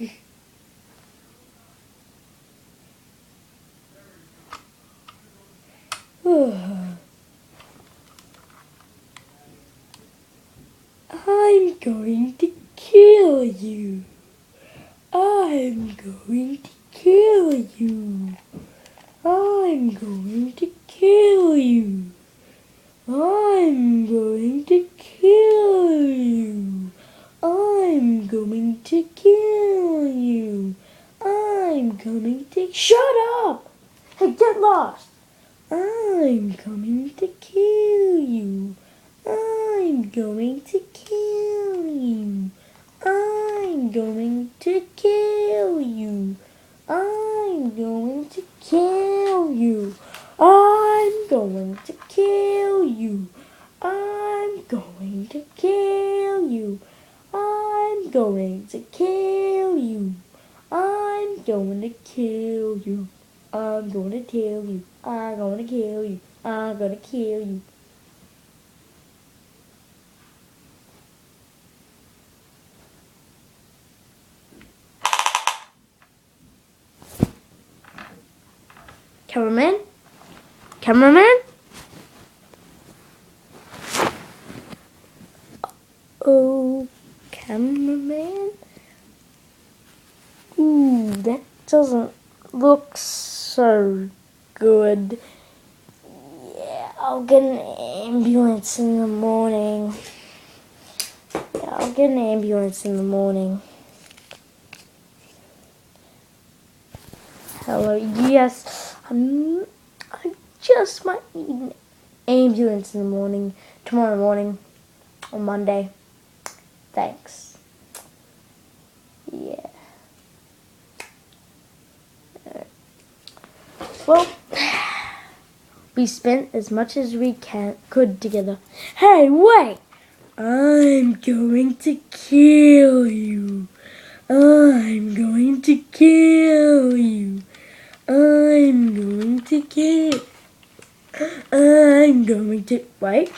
I'm going to kill you. I'm going to kill you. I'm going to kill you. I'm going to kill you. I'm going to kill you. I'm coming to... Shut up! Hey, get lost! I'm coming to kill you. I'm going to kill you. I'm going to kill you. I'm going to kill you. I'm going to kill you. I'm going to kill you. I'm going to kill you. I'm going to kill you. I'm going to kill you. I'm going to kill you. I'm going to kill you. Cameraman? Cameraman? Oh, cameraman? Ooh, that doesn't look so good. Yeah, I'll get an ambulance in the morning. Yeah, I'll get an ambulance in the morning. Hello, yes, I just might need an ambulance in the morning, tomorrow morning, on Monday. Thanks. Yeah. Well, we spent as much as we could together. Hey, wait! I'm going to kill you. I'm going to kill you. I'm going to kill. I'm going to... Wait.